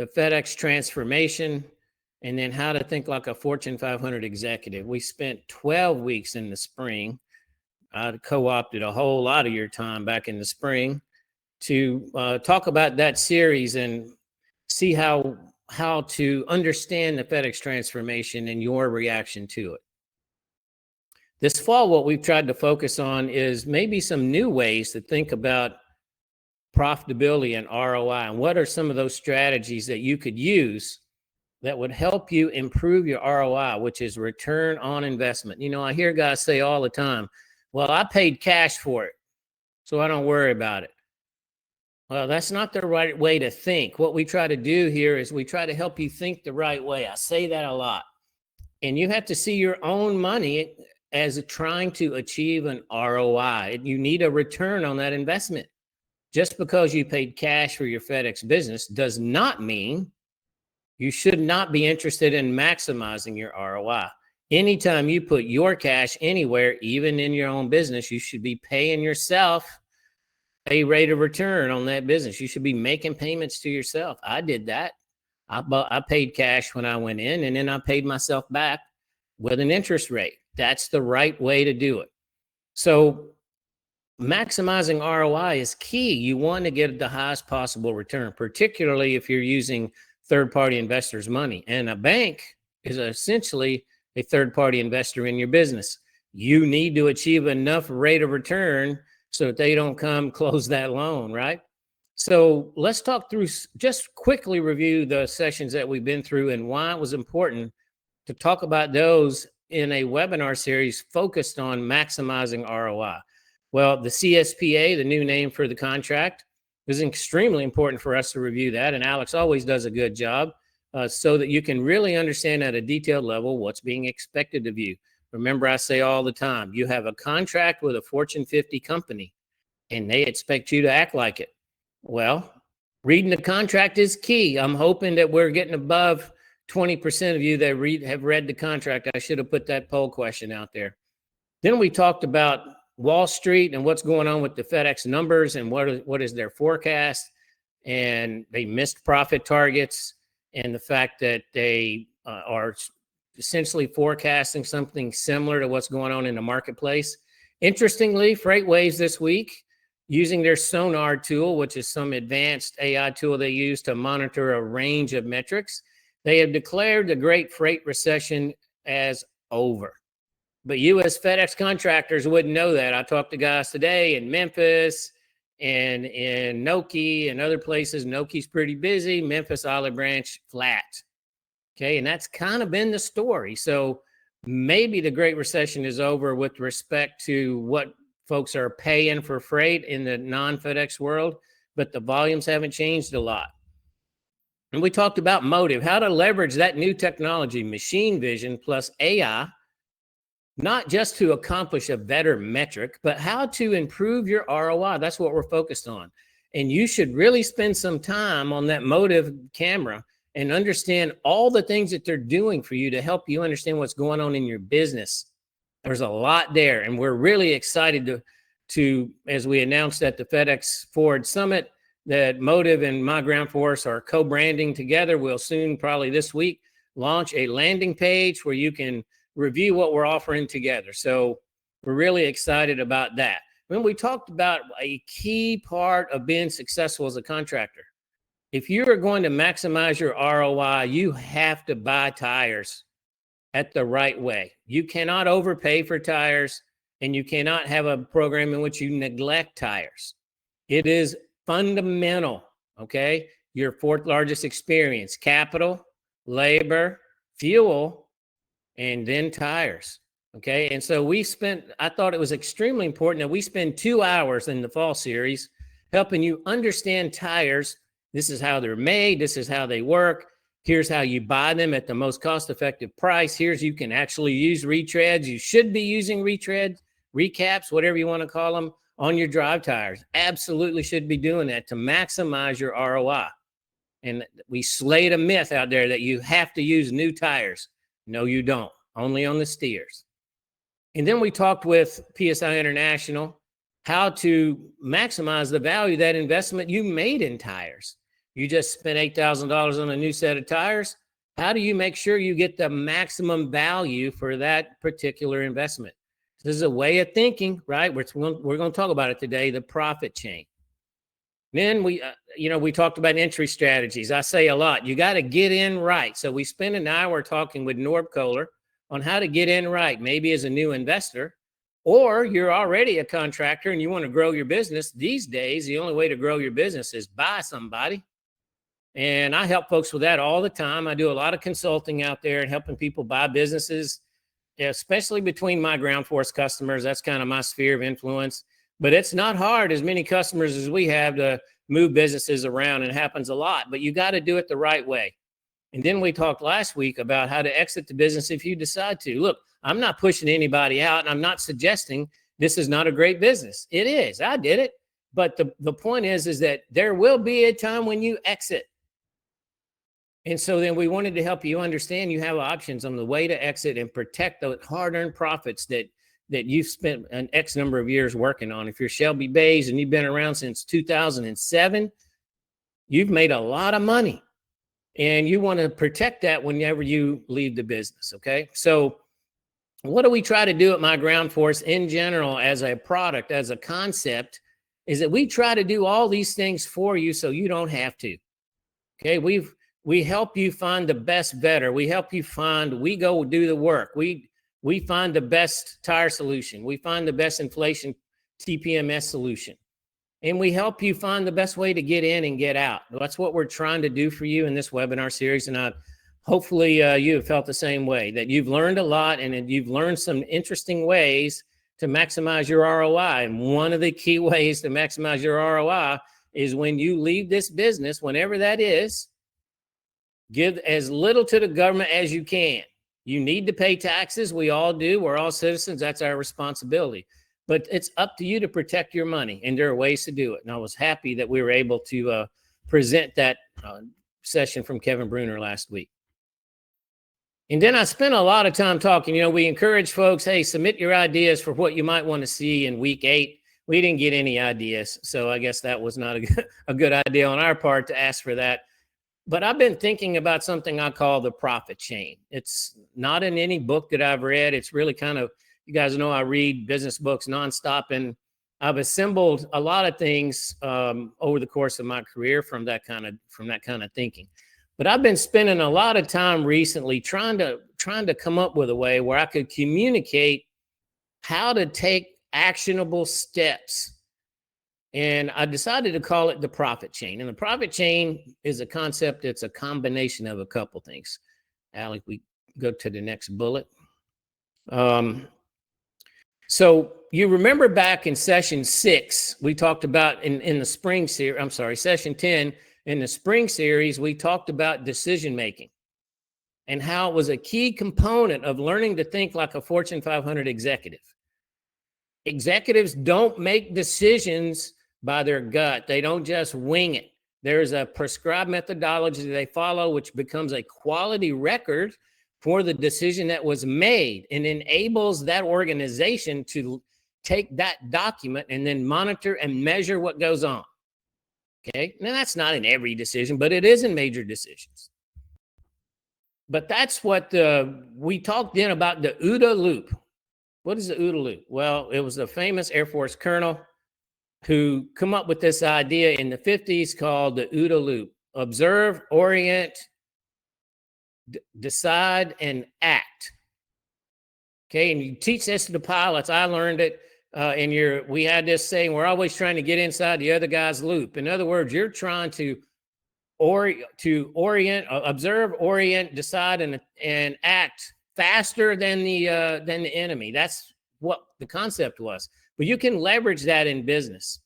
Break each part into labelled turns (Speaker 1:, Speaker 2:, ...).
Speaker 1: the FedEx transformation, and then how to think like a Fortune 500 executive. We spent 12 weeks in the spring. I co-opted a whole lot of your time back in the spring to talk about that series and see how to understand the FedEx transformation and your reaction to it. This fall, what we've tried to focus on is maybe some new ways to think about profitability and ROI, and what are some of those strategies that you could use that would help you improve your ROI, which is return on investment. You know, I hear guys say all the time, well, I paid cash for it, so I don't worry about it. Well, that's not the right way to think. What we try to do here is we try to help you think the right way. I say that a lot. And you have to see your own money as trying to achieve an ROI. You need a return on that investment. Just because you paid cash for your FedEx business does not mean you should not be interested in maximizing your ROI. Anytime you put your cash anywhere, even in your own business, you should be paying yourself a rate of return on that business. You should be making payments to yourself. I did that. I paid cash when I went in, and then I paid myself back with an interest rate. That's the right way to do it. So maximizing ROI is key. You want to get the highest possible return, particularly if you're using third-party investors' money. And a bank is essentially a third-party investor in your business. You need to achieve enough rate of return so that they don't come close that loan, right? So let's talk through, just quickly review the sessions that we've been through and why it was important to talk about those in a webinar series focused on maximizing ROI. Well, the CSPA, the new name for the contract, is extremely important for us to review that. And Alex always does a good job so that you can really understand at a detailed level what's being expected of you. Remember, I say all the time, you have a contract with a Fortune 50 company and they expect you to act like it. Well, reading the contract is key. I'm hoping that we're getting above 20% of you that have read the contract. I should have put that poll question out there. Then we talked about Wall Street and what's going on with the FedEx numbers and what is their forecast, and they missed profit targets, and the fact that they are essentially forecasting something similar to what's going on in the marketplace. Interestingly, FreightWaves this week, using their Sonar tool, which is some advanced AI tool they use to monitor a range of metrics, they have declared the great freight recession as over. But you as FedEx contractors wouldn't know that. I talked to guys today in Memphis and in Noki and other places. Noki's pretty busy. Memphis, Olive Branch, flat. Okay, and that's kind of been the story. So maybe the Great Recession is over with respect to what folks are paying for freight in the non-FedEx world, but the volumes haven't changed a lot. And we talked about motive, how to leverage that new technology, machine vision plus AI, not just to accomplish a better metric, but how to improve your ROI. That's what we're focused on. And you should really spend some time on that motive camera and understand all the things that they're doing for you to help you understand what's going on in your business. There's a lot there, and we're really excited to as we announced at the FedEx Forward Summit, that Motive and mygroundforce are co-branding together. We'll soon, probably this week, launch a landing page where you can review what we're offering together. So we're really excited about that. When we talked about a key part of being successful as a contractor, if you are going to maximize your ROI, you have to buy tires at the right way. You cannot overpay for tires, and you cannot have a program in which you neglect tires. It is fundamental, okay? Your fourth largest experience: capital, labor, fuel, and then tires, okay? And so I thought it was extremely important that we spend 2 hours in the fall series helping you understand tires. This is how they're made. This is how they work. Here's how you buy them at the most cost-effective price. Here's you can actually use retreads. You should be using retreads, recaps, whatever you want to call them, on your drive tires. Absolutely should be doing that to maximize your ROI. And we slayed a myth out there that you have to use new tires. No, you don't. Only on the steers. And then we talked with PSI International how to maximize the value of that investment you made in tires. You just spent $8,000 on a new set of tires. How do you make sure you get the maximum value for that particular investment? This is a way of thinking, right? We're going to talk about it today, the profit chain. Then we talked about entry strategies. I say a lot, you got to get in right. So we spent an hour talking with Norb Kohler on how to get in right, maybe as a new investor, or you're already a contractor and you want to grow your business. These days, the only way to grow your business is buy somebody. And I help folks with that all the time. I do a lot of consulting out there and helping people buy businesses, especially between mygroundforce customers. That's kind of my sphere of influence. But it's not hard, as many customers as we have, to move businesses around. It happens a lot, but you got to do it the right way. And then we talked last week about how to exit the business if you decide to. Look, I'm not pushing anybody out, and I'm not suggesting this is not a great business. It is. I did it. But the point is that there will be a time when you exit. And so then we wanted to help you understand you have options on the way to exit and protect the hard-earned profits that you've spent an X number of years working on. If you're Shelby Bays and you've been around since 2007, you've made a lot of money. And you want to protect that whenever you leave the business, okay? So what do we try to do at mygroundforce in general as a product, as a concept, is that we try to do all these things for you so you don't have to, okay? We help you find the best better. We help you we go do the work. We find the best tire solution. We find the best inflation TPMS solution. And we help you find the best way to get in and get out. That's what we're trying to do for you in this webinar series. And hopefully you have felt the same way, that you've learned a lot and you've learned some interesting ways to maximize your ROI. And one of the key ways to maximize your ROI is when you leave this business, whenever that is, give as little to the government as you can. You need to pay taxes. We all do. We're all citizens. That's our responsibility. But it's up to you to protect your money, and there are ways to do it. And I was happy that we were able to present that session from Kevin Bruner last week. And then I spent a lot of time talking. We encourage folks, hey, submit your ideas for what you might want to see in week 8. We didn't get any ideas, so I guess that was not a good idea on our part to ask for that. But I've been thinking about something I call the profit chain. It's not in any book that I've read. It's really kind of, you guys know I read business books nonstop, and I've assembled a lot of things over the course of my career from that kind of thinking. But I've been spending a lot of time recently trying to come up with a way where I could communicate how to take actionable steps. And I decided to call it the profit chain. And the profit chain is a concept. It's a combination of a couple things. Alec, we go to the next bullet. So you remember back in session 6, we talked about in the spring series, I'm sorry, session 10, in the spring series, we talked about decision making and how it was a key component of learning to think like a Fortune 500 executive. Executives don't make decisions by their gut. They don't just wing it. There's a prescribed methodology they follow, which becomes a quality record for the decision that was made and enables that organization to take that document and then monitor and measure what goes on. Okay, now that's not in every decision, but it is in major decisions. But that's what we talked then about the OODA loop. What is the OODA loop? Well, it was a famous Air Force colonel who come up with this idea in the 50s called the OODA loop: observe, orient, decide, and act. Okay, and you teach this to the pilots. I learned it. We had this saying, we're always trying to get inside the other guy's loop. In other words, you're trying to observe, orient, decide, and act faster than the enemy. That's what the concept was. But you can leverage that in business.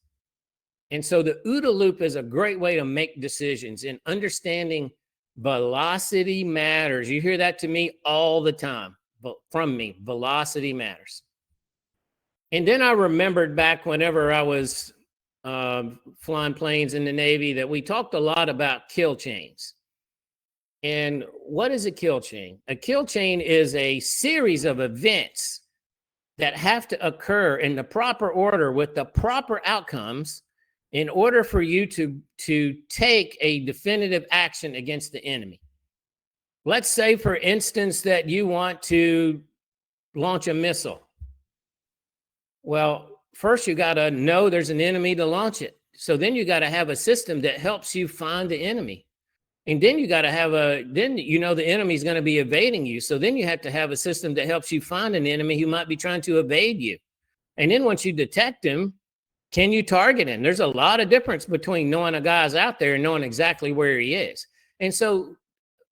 Speaker 1: And so the OODA loop is a great way to make decisions, and understanding velocity matters. You hear that to me all the time, but from me, velocity matters. And then I remembered back whenever I was flying planes in the Navy that we talked a lot about kill chains. And what is a kill chain? A kill chain is a series of events that have to occur in the proper order with the proper outcomes in order for you to take a definitive action against the enemy. Let's say, for instance, that you want to launch a missile. Well, first you got to know there's an enemy to launch it. So then you got to have a system that helps you find the enemy. And then you got to have then you know the enemy is going to be evading you. So then you have to have a system that helps you find an enemy who might be trying to evade you. And then once you detect him, can you target him? There's a lot of difference between knowing a guy's out there and knowing exactly where he is. And so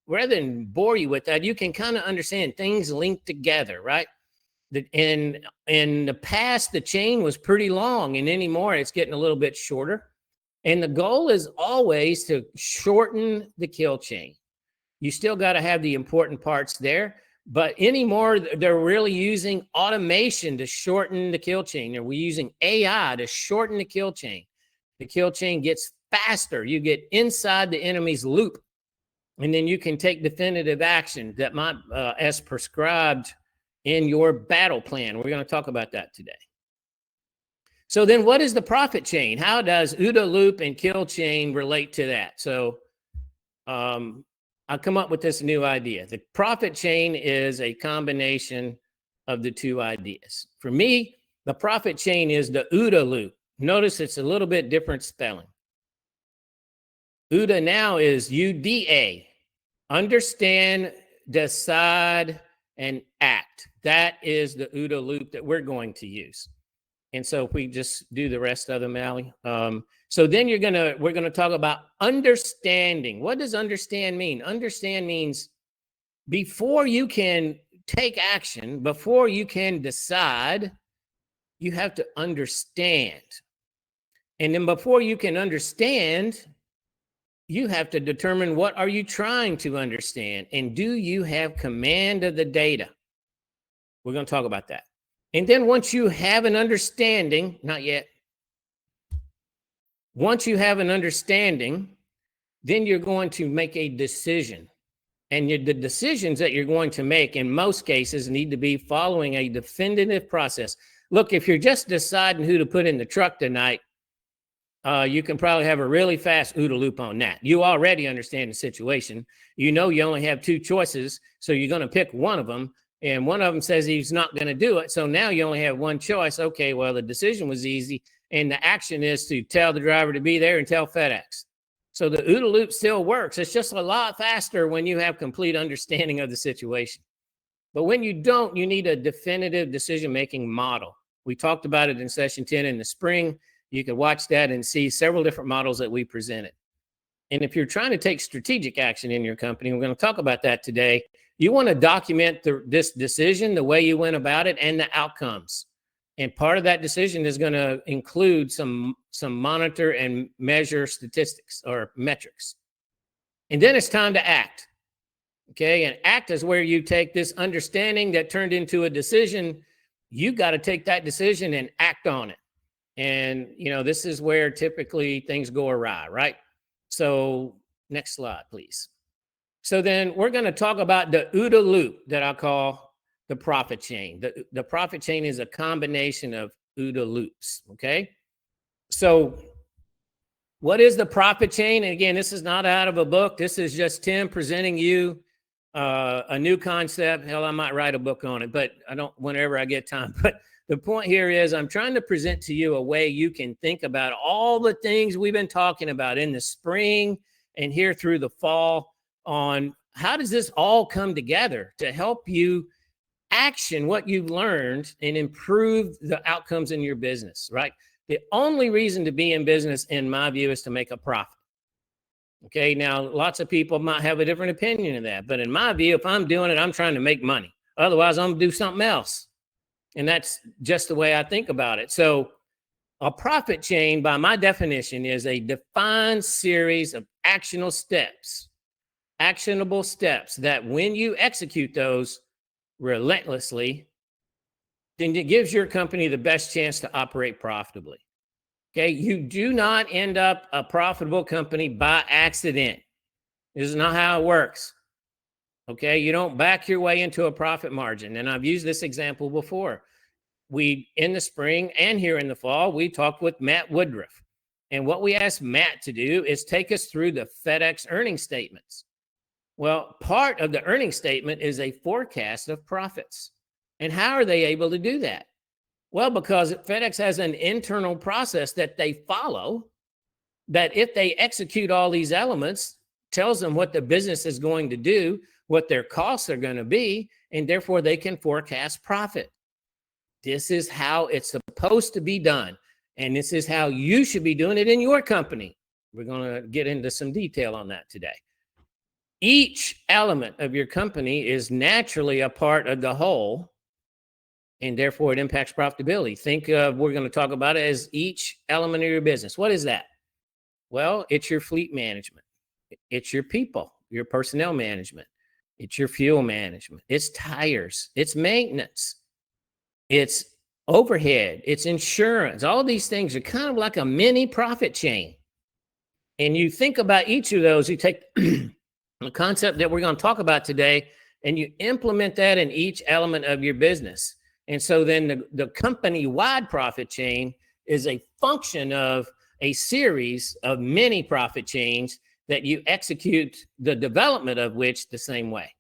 Speaker 1: rather than bore you with that, you can kind of understand things linked together, right? In the past, the chain was pretty long, and anymore it's getting a little bit shorter. And the goal is always to shorten the kill chain. You still got to have the important parts there, but anymore they're really using automation to shorten the kill chain. We're using AI to shorten the kill chain. The kill chain gets faster. You get inside the enemy's loop, and then you can take definitive action that might, as prescribed in your battle plan. We're going to talk about that today. So then what is the profit chain? How does OODA loop and kill chain relate to that? So I'll come up with this new idea. The profit chain is a combination of the two ideas. For me, the profit chain is the OODA loop. Notice it's a little bit different spelling. OODA now is UDA. Understand, decide, and act. That is the OODA loop that we're going to use. And so if we just do the rest of them, Allie. So then we're gonna talk about understanding. What does understand mean? Understand means before you can take action, before you can decide, you have to understand. And then before you can understand, you have to determine what are you trying to understand, and do you have command of the data? We're going to talk about that. And then once you have an understanding, not yet. Once you have an understanding, then you're going to make a decision. And the decisions that you're going to make in most cases need to be following a definitive process. Look, if you're just deciding who to put in the truck tonight, you can probably have a really fast OODA loop on that. You already understand the situation. You know you only have two choices, so you're going to pick one of them. And one of them says he's not going to do it. So now you only have one choice. Okay, well, the decision was easy. And the action is to tell the driver to be there and tell FedEx. So the OODA loop still works. It's just a lot faster when you have complete understanding of the situation. But when you don't, you need a definitive decision-making model. We talked about it in session 10 in the spring. You can watch that and see several different models that we presented. And if you're trying to take strategic action in your company, we're going to talk about that today. You want to document this decision, the way you went about it, and the outcomes. And part of that decision is going to include some monitor and measure statistics or metrics. And then it's time to act. Okay, and act is where you take this understanding that turned into a decision. You got to take that decision and act on it. And, this is where typically things go awry, right? So next slide, please. So then we're going to talk about the OODA loop that I call the profit chain. The profit chain is a combination of OODA loops, okay? So what is the profit chain? And again, this is not out of a book. This is just Tim presenting you a new concept. Hell, I might write a book on it, but I don't whenever I get time. But the point here is I'm trying to present to you a way you can think about all the things we've been talking about in the spring and here through the fall on how does this all come together to help you action what you've learned and improve the outcomes in your business, right? The only reason to be in business, in my view, is to make a profit. Okay, now lots of people might have a different opinion of that, but in my view, if I'm doing it, I'm trying to make money. Otherwise, I'm going to do something else. And that's just the way I think about it. So a profit chain, by my definition, is a defined series of actionable steps that when you execute those relentlessly, then it gives your company the best chance to operate profitably. Okay, you do not end up a profitable company by accident. This is not how it works. Okay, you don't back your way into a profit margin. And I've used this example before. In the spring and here in the fall, we talked with Matt Woodruff. And what we asked Matt to do is take us through the FedEx earnings statements. Well, part of the earnings statement is a forecast of profits. And how are they able to do that? Well, because FedEx has an internal process that they follow that if they execute all these elements, tells them what the business is going to do, what their costs are going to be, and therefore they can forecast profit. This is how it's supposed to be done. And this is how you should be doing it in your company. We're going to get into some detail on that today. Each element of your company is naturally a part of the whole, and therefore it impacts profitability. Think of, we're going to talk about it as each element of your business. What is that? Well, it's your fleet management. It's your people, your personnel management. It's your fuel management. It's tires. It's maintenance. It's overhead. It's insurance. All these things are kind of like a mini profit chain. And you think about each of those, you take the concept that we're going to talk about today, and you implement that in each element of your business. And so then the company-wide profit chain is a function of a series of mini profit chains that you execute the development of which the same way.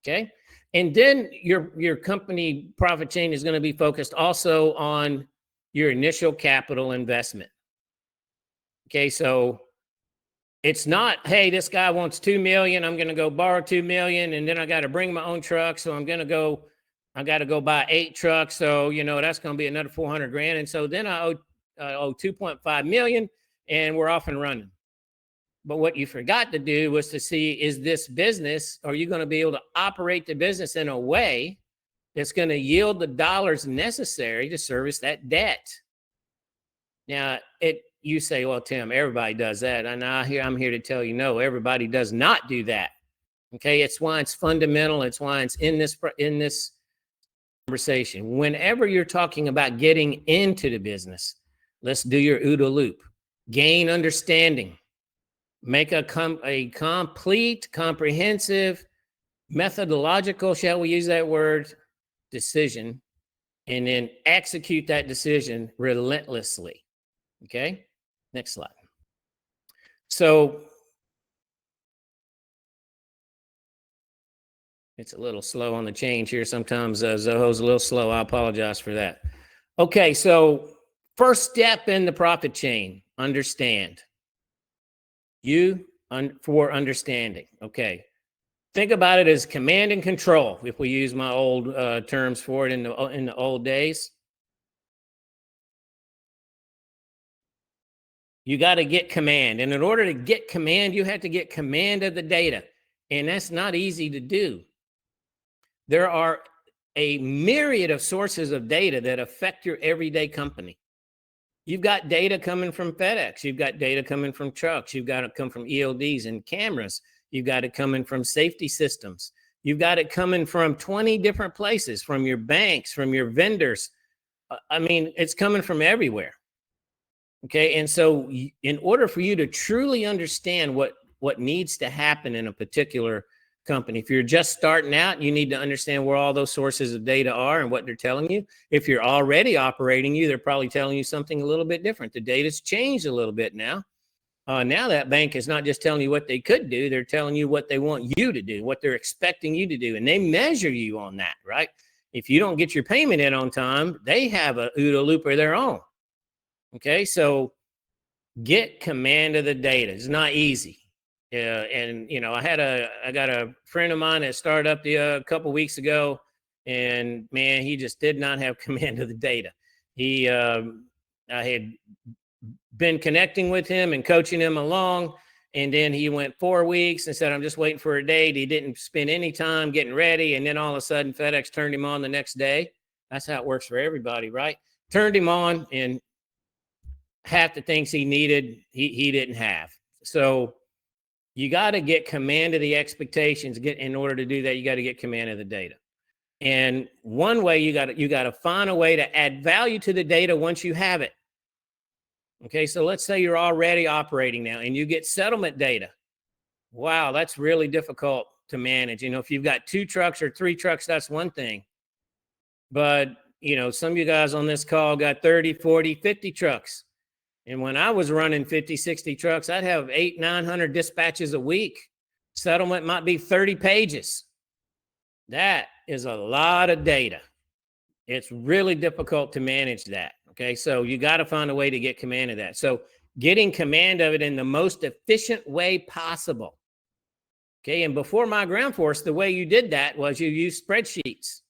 Speaker 1: Okay. And then your company profit chain is going to be focused also on your initial capital investment. Okay. So it's not, hey, this guy wants 2 million. I'm going to go borrow 2 million. And then I got to bring my own truck. So I got to go buy 8 trucks. So, that's going to be another 400 grand. And so then I owe 2.5 million and we're off and running. But what you forgot to do was to see, is this business, are you going to be able to operate the business in a way that's going to yield the dollars necessary to service that debt? Now, you say, well, Tim, everybody does that. And I'm here to tell you, no, everybody does not do that. Okay, it's why it's fundamental. It's why it's in this conversation. Whenever you're talking about getting into the business, let's do your OODA loop. Gain understanding. Make a complete, comprehensive, methodological, shall we use that word, decision, and then execute that decision relentlessly. Okay, next slide. So it's a little slow on the change here. Sometimes Zoho's a little slow. I apologize for that. Okay, so first step in the profit chain, understand. For understanding. Okay. Think about it as command and control. If we use my old terms for it in the old days, you got to get command. And in order to get command, you have to get command of the data. And that's not easy to do. There are a myriad of sources of data that affect your everyday company. You've got data coming from FedEx. You've got data coming from trucks. You've got it come from ELDs and cameras. You've got it coming from safety systems. You've got it coming from 20 different places, from your banks, from your vendors. I mean, it's coming from everywhere. Okay. And so in order for you to truly understand what needs to happen in a particular company, if you're just starting out, you need to understand where all those sources of data are and what they're telling you. If you're already operating they're probably telling you something a little bit different. The data's changed a little bit now. Now that bank is not just telling you what they could do, they're telling you what they want you to do, what they're expecting you to do. And they measure you on that, right? If you don't get your payment in on time, they have a OODA loop of their own. Okay, so get command of the data. It's not easy. And I got a friend of mine that started up a couple weeks ago, and man, he just did not have command of the data. I had been connecting with him and coaching him along, and then he went 4 weeks and said, I'm just waiting for a date. He didn't spend any time getting ready, and then all of a sudden FedEx turned him on the next day. That's how it works for everybody, right? Turned him on, and half the things he needed, he didn't have. So you got to get command of the expectations. In order to do that, you got to get command of the data. And one way you got to find a way to add value to the data once you have it. Okay, so let's say you're already operating now and you get settlement data. Wow, that's really difficult to manage. If you've got 2 trucks or 3 trucks, that's one thing. But, some of you guys on this call got 30, 40, 50 trucks. And when I was running 50, 60 trucks, I'd have 800, 900 dispatches a week. Settlement might be 30 pages. That is a lot of data. It's really difficult to manage that. Okay. So you got to find a way to get command of that. So getting command of it in the most efficient way possible. Okay. And before mygroundforce, the way you did that was you used spreadsheets.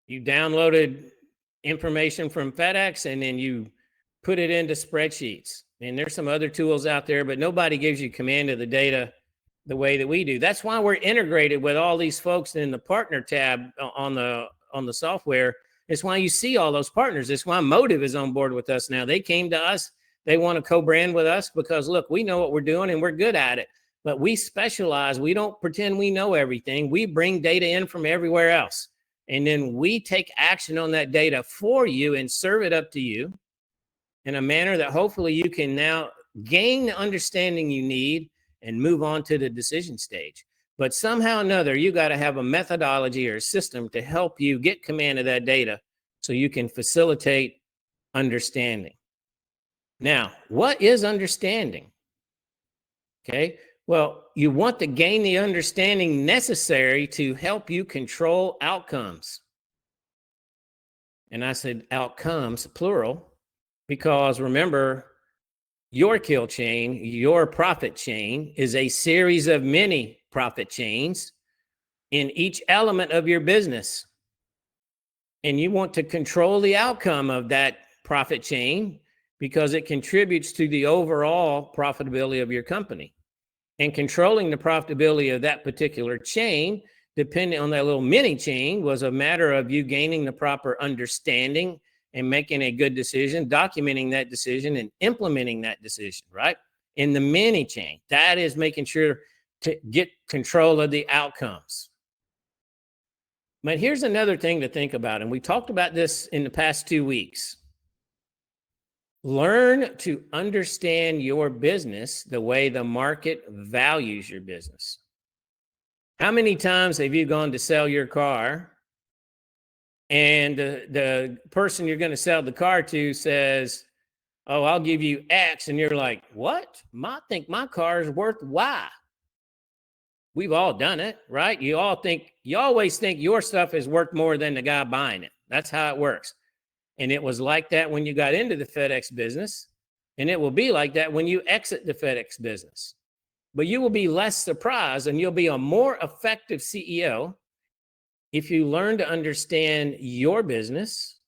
Speaker 1: You downloaded information from FedEx and then you put it into spreadsheets. And there's some other tools out there, but nobody gives you command of the data the way that we do. That's why we're integrated with all these folks in the partner tab on the software. It's why you see all those partners. It's why Motive is on board with us now. They came to us. They want to co-brand with us because, look, we know what we're doing and we're good at it. But we specialize. We don't pretend we know everything. We bring data in from everywhere else. And then we take action on that data for you and serve it up to you in a manner that hopefully you can now gain the understanding you need and move on to the decision stage. But somehow or another, you got to have a methodology or a system to help you get command of that data so you can facilitate understanding. Now, what is understanding? Okay, well, you want to gain the understanding necessary to help you control outcomes. And I said outcomes, plural, because remember, your kill chain, your profit chain is a series of many profit chains in each element of your business. And you want to control the outcome of that profit chain because it contributes to the overall profitability of your company. And controlling the profitability of that particular chain, depending on that little mini chain, was a matter of you gaining the proper understanding and making a good decision, documenting that decision and implementing that decision, right? In the mini chain, that is making sure to get control of the outcomes. But here's another thing to think about, and we talked about this in the past 2 weeks. Learn to understand your business the way the market values your business. How many times have you gone to sell your car and the person you're going to sell the car to says, oh, I'll give you X. And you're like, what? I think my car is worth Y. We've all done it, right? You always think your stuff is worth more than the guy buying it. That's how it works. And it was like that when you got into the FedEx business. And it will be like that when you exit the FedEx business. But you will be less surprised and you'll be a more effective CEO if you learn to understand your business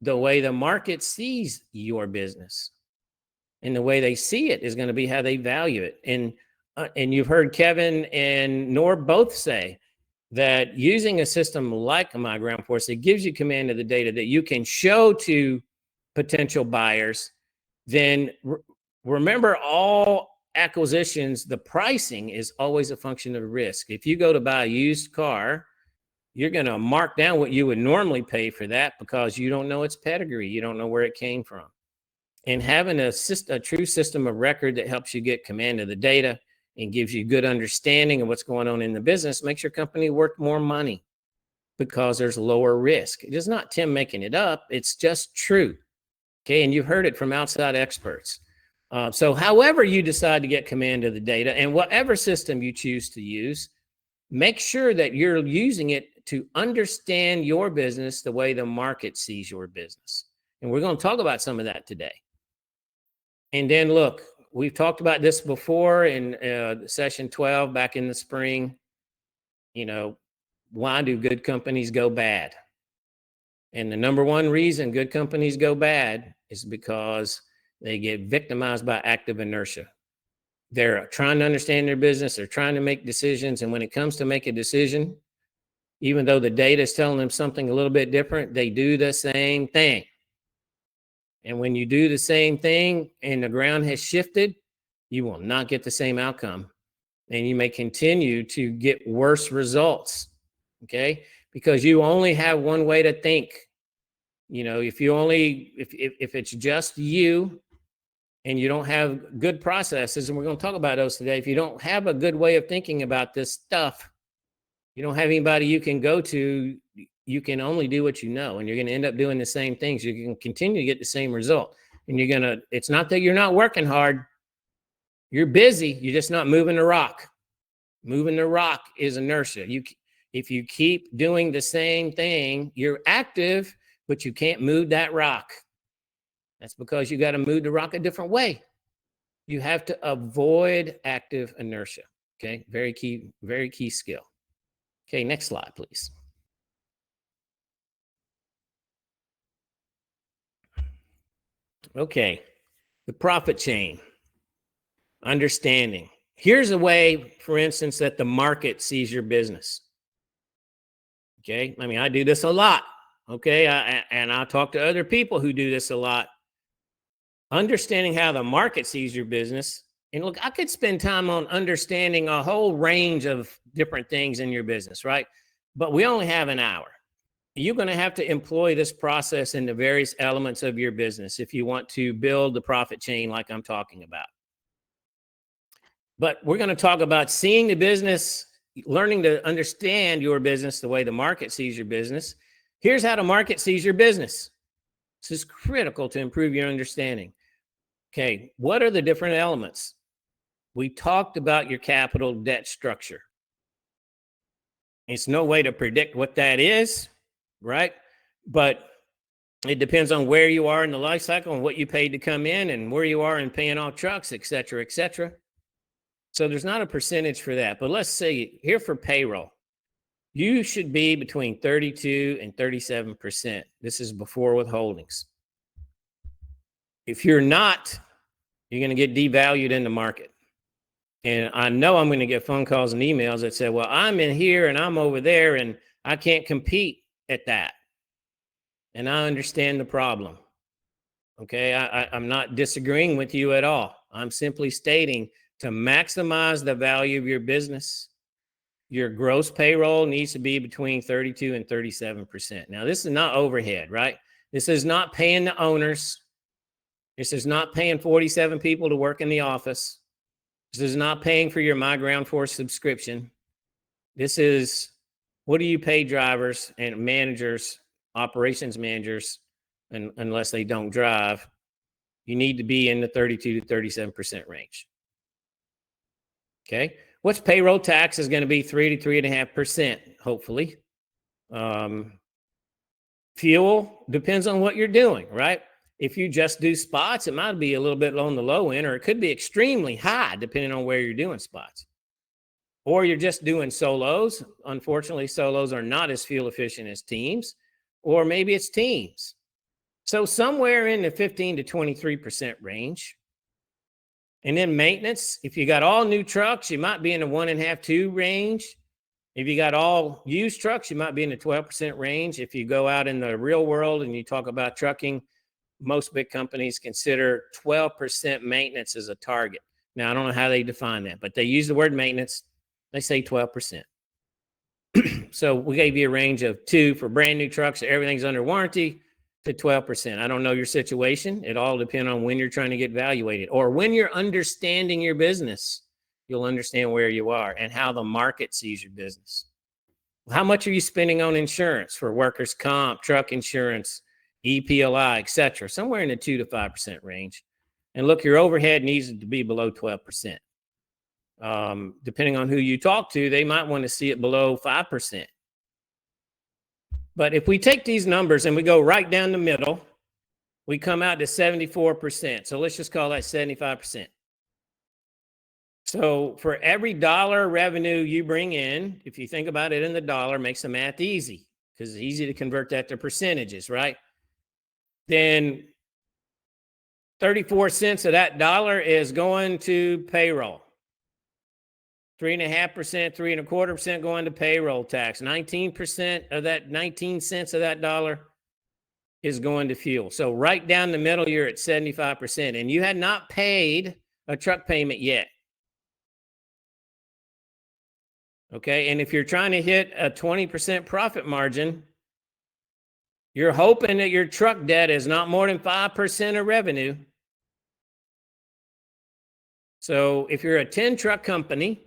Speaker 1: the way the market sees your business. And the way they see it is going to be how they value it. And you've heard Kevin and Nor both say that using a system like mygroundforce, it gives you command of the data that you can show to potential buyers. Then remember, all acquisitions, the pricing is always a function of risk. If you go to buy a used car, you're going to mark down what you would normally pay for that because you don't know its pedigree. You don't know where it came from. And having a true system of record that helps you get command of the data and gives you good understanding of what's going on in the business makes your company worth more money because there's lower risk. It is not Tim making it up. It's just true. Okay. And you've heard it from outside experts. So however you decide to get command of the data and whatever system you choose to use, make sure that you're using it to understand your business the way the market sees your business. And we're going to talk about some of that today. And then look, we've talked about this before in session 12 back in the spring. You know, why do good companies go bad? And the number one reason good companies go bad is because they get victimized by active inertia. They're trying to understand their business. They're trying to make decisions. And when it comes to make a decision, even though the data is telling them something a little bit different, they do the same thing. And when you do the same thing and the ground has shifted, you will not get the same outcome. And you may continue to get worse results, okay? Because you only have one way to think. You know, if it's just you and you don't have good processes, and we're going to talk about those today, if you don't have a good way of thinking about this stuff, you don't have anybody you can go to, you can only do what you know, and you're going to end up doing the same things. You can continue to get the same result. and it's not that you're not working hard. You're busy. You're just not moving the rock. Moving the rock is inertia. If you keep doing the same thing, you're active, but you can't move that rock. That's because you got to move the rock a different way. You have to avoid active inertia. Okay, very key skill. Okay, next slide, please. Okay, the profit chain, understanding. Here's a way, for instance, that the market sees your business. Okay, I mean, I do this a lot. Okay, and I talk to other people who do this a lot. Understanding how the market sees your business. And look, I could spend time on understanding a whole range of different things in your business, right? But we only have an hour. You're going to have to employ this process in the various elements of your business if you want to build the profit chain like I'm talking about. But we're going to talk about seeing the business, learning to understand your business the way the market sees your business. Here's how the market sees your business. This is critical to improve your understanding. Okay, what are the different elements? We talked about your capital debt structure. It's no way to predict what that is, right? But it depends on where you are in the life cycle and what you paid to come in and where you are in paying off trucks, et cetera, et cetera. So there's not a percentage for that. But let's say here for payroll, you should be between 32 and 37%. This is before withholdings. If you're not, you're going to get devalued in the market. And I know I'm going to get phone calls and emails that say, well, I'm in here and I'm over there and I can't compete at that. And I understand the problem. Okay, I'm not disagreeing with you at all. I'm simply stating to maximize the value of your business, your gross payroll needs to be between 32 and 37%. Now, this is not overhead, right? This is not paying the owners. This is not paying 47 people to work in the office. This is not paying for your mygroundforce subscription. This is, what do you pay drivers and managers, operations managers, unless they don't drive? You need to be in the 32 to 37% range. Okay. What's payroll tax is going to be 3 to 3.5%, hopefully. Fuel depends on what you're doing, right? If you just do spots, it might be a little bit on the low end, or it could be extremely high depending on where you're doing spots. Or you're just doing solos. Unfortunately, solos are not as fuel efficient as teams, or maybe it's teams. So somewhere in the 15 to 23% range. And then maintenance, if you got all new trucks, you might be in the 1.5, 2 range. If you got all used trucks, you might be in the 12% range. If you go out in the real world and you talk about trucking, most big companies consider 12% maintenance as a target. Now, I don't know how they define that, but they use the word maintenance. They say 12%. So we gave you a range of 2 for brand new trucks. Everything's under warranty to 12%. I don't know your situation. It all depends on when you're trying to get evaluated, or when you're understanding your business, you'll understand where you are and how the market sees your business. How much are you spending on insurance for workers' comp, truck insurance, EPLI, et cetera? Somewhere in the 2 to 5% range. And look, your overhead needs to be below 12%. Depending on who you talk to, they might want to see it below 5%. But if we take these numbers and we go right down the middle, we come out to 74%. So let's just call that 75%. So for every dollar revenue you bring in, if you think about it in the dollar, makes the math easy because it's easy to convert that to percentages, right? Then 34 cents of that dollar is going to payroll. 3.5%, 3.25% going to payroll tax. 19% of that, 19 cents of that dollar is going to fuel. So right down the middle, you're at 75%, and you had not paid a truck payment yet. Okay, and if you're trying to hit a 20% profit margin, you're hoping that your truck debt is not more than 5% of revenue. So if you're a 10 truck company,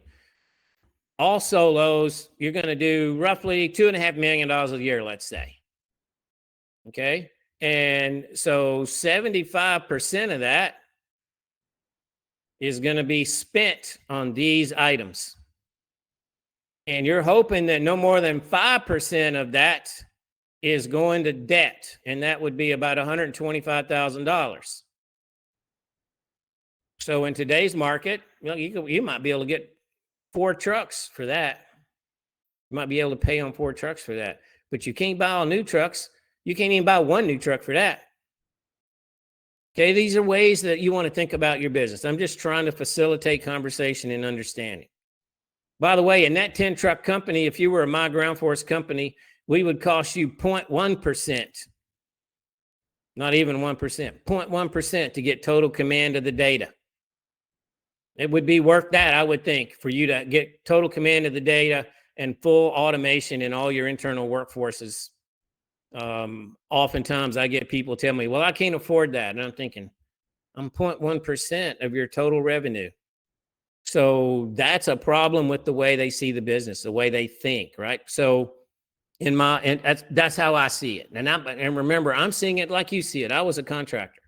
Speaker 1: all solos, you're going to do roughly $2.5 million a year, let's say. Okay. And so 75% of that is going to be spent on these items. And you're hoping that no more than 5% of that is going to debt. And that would be about $125,000. So in today's market, you might be able to get 4 trucks for that. You might be able to pay on 4 trucks for that. But you can't buy all new trucks. You can't even buy 1 new truck for that. Okay, these are ways that you want to think about your business. I'm just trying to facilitate conversation and understanding. By the way, in that 10 truck company, if you were a mygroundforce company, we would cost you 0.1%, not even 1%, 0.1% to get total command of the data. It would be worth that, I would think, for you to get total command of the data and full automation in all your internal workforces. Oftentimes I get people tell me, well, I can't afford that. And I'm thinking, I'm 0.1% of your total revenue. So that's a problem with the way they see the business, the way they think, right? So that's how I see it. And remember, I'm seeing it like you see it. I was a contractor.